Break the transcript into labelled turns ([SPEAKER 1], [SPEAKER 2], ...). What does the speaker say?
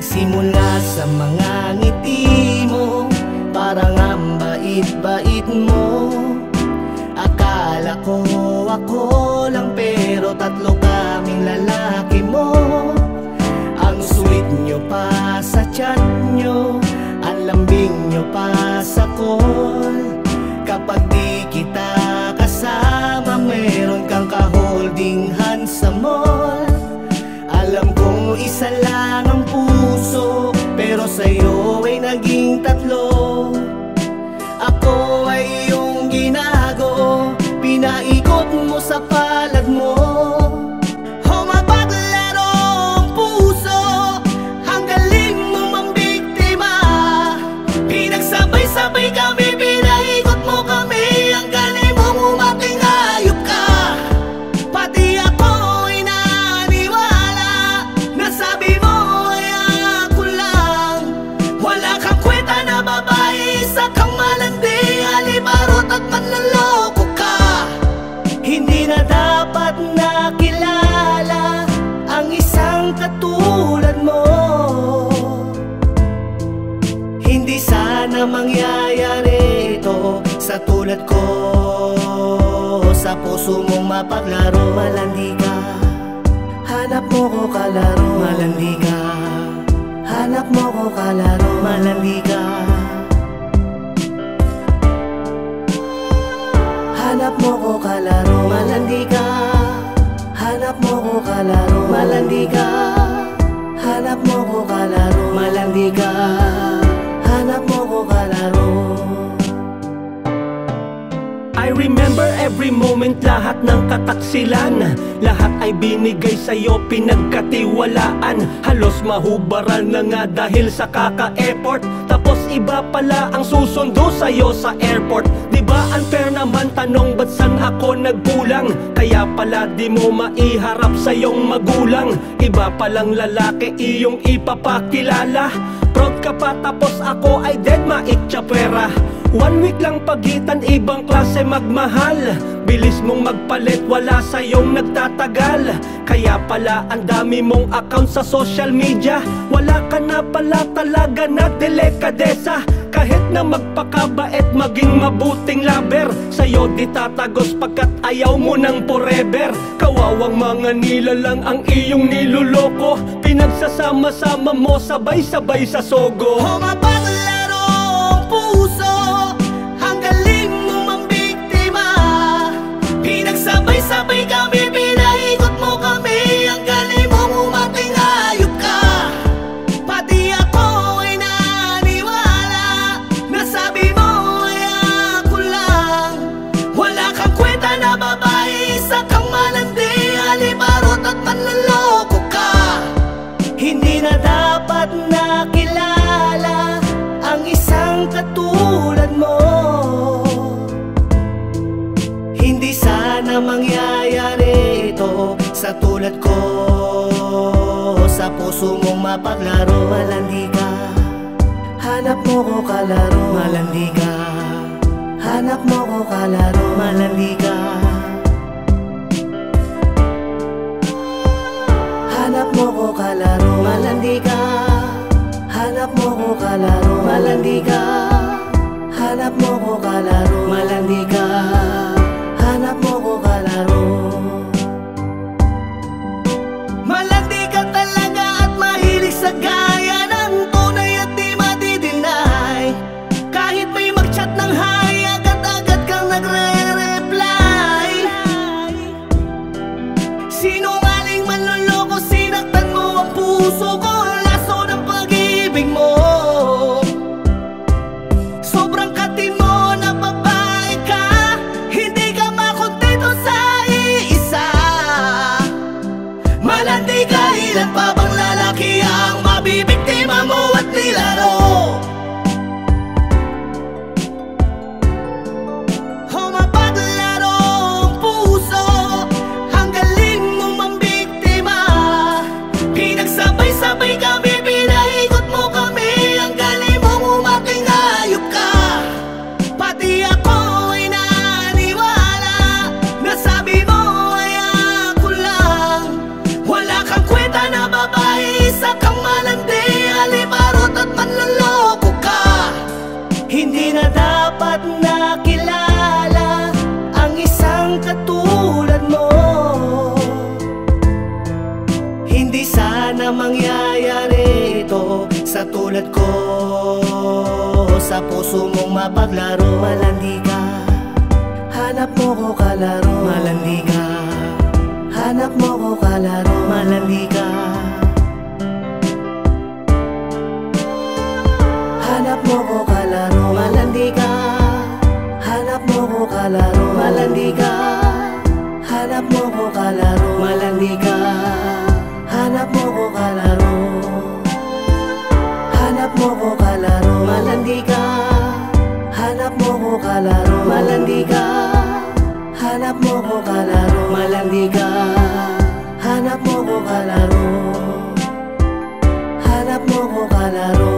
[SPEAKER 1] Nagsimula sa mga ngiti mo, parang ang bait-bait mo. Akala ko ako lang, pero tatlo kaming lalaki mo. Ang sweet nyo pa sa chat nyo, ang lambing nyo pa sa call. Kapag di kita kasama, meron kang ka-holding hands sa mall. Alam kong isa lang ang puso, pero sa'yo ay naging tatlo. Ako ay iyong ginago, pinaikot mo sa palad mo. Mapaglaro ang puso, ang galing mo mambiktima. Pinagsabay-sabay kami, pinaikot mo kami. Ang galing mo umating hayop ka. Pati ako ay naniwala, nasabi mo ay ako lang. Wala kang kwenta na babae, isa kang malandi, alibarot at manloloko ka. Hindi na dapat nakilala ang isang katulad mo. Hindi sana mangyayari ito sa tulad ko. Sa puso mong mapaglaro, malandi ka. Hanap mo ko kalaro, malandi ka. Hanap mo ko kalaro, malandi ka. Hanap mo ko kalaro, malandi ka. Hanap mo ko kalaro, malandi ka. Hanap mo ko kalaro, malandi ka. Hanap mo ko kalaro.
[SPEAKER 2] I remember every moment, lahat ng kataksilan. Lahat ay binigay sa'yo, pinagkatiwalaan. Halos mahubaran na nga dahil sa kaka-effort. Tapos iba pala ang susundo sa'yo sa airport. Diba unfair naman tanong, ba't saan ako nagkulang? Kaya pala di mo maiharap sa iyong magulang. Iba palang lalaki iyong ipapakilala. Proud ka pa tapos ako ay dead maitchapera. 1 week lang pagitan, ibang klase magmahal. Bilis mong magpalit, wala sa'yong nagtatagal. Kaya pala ang dami mong account sa social media. Wala ka na pala talaga na delikadesa. Kahit na magpakabait, maging mabuting lover, sa'yo di tatagos pagkat ayaw mo ng forever. Kawawang mga nilalang ang iyong niluloko. Pinagsasama-sama mo sabay-sabay sa sogo.
[SPEAKER 1] Mapaglaro ang puso, ang galing mo mambiktima. Pinagsabay-sabay kami, pinaikot mo kami. Ang galing mo umating hayop ka. Pati ako ay naniwala, nasabi mo ay ako lang. Wala kang kwenta na babae, isa kang malandi, alibarot at manloloko ka. Hindi na dapat nakilala ang isang katulad mo. Hindi sana mangyayari ito sa tulad ko. Sa puso mong mapaglaro, malandi ka. Hanap mo ko kalaro, malandi ka. Hanap mo ko kalaro, malandi ka. Hanap mo ko kalaro, malandi ka. Hanap mo ko kalaro, malandi ka. Hanap mo ko kalaro, malandi ka. Hanap mo ko kalaro. Malandi ka talaga at mahilig sa gaya ng tunay at di madi-deny. Kahit may mag-chat ng hi, agad-agad kang nagre-reply. Sinungaling, manloloko, sinaktan mo ang puso ko. Laso ng pag-ibig mo, sobrang katin mo na babae ka. Hindi ka makontento sa iisa. Malandi ka, ilan pa bang lalaki ang mabibiktima mo at nilaro? Mapaglaro ang puso, ang galing mo sa tulad ko, sa puso mong mapaglaro. Malandi ka, hanap mo ko kalaro. Malandi ka, hanap mo ko kalaro. Malandi ka, hanap mo ko kalaro. Malandi ka, hanap mo ko kalaro. Malandi ka, hanap mo ko kalaro. Malandi ka, hanap mo ko kalaro. Hanap mo ko kalaro. Malandi ka, hanap mo ko kalaro. Malandi ka, hanap mo ko kalaro. Malandi ka, hanap mo ko kalaro. Hanap mo ko kalaro.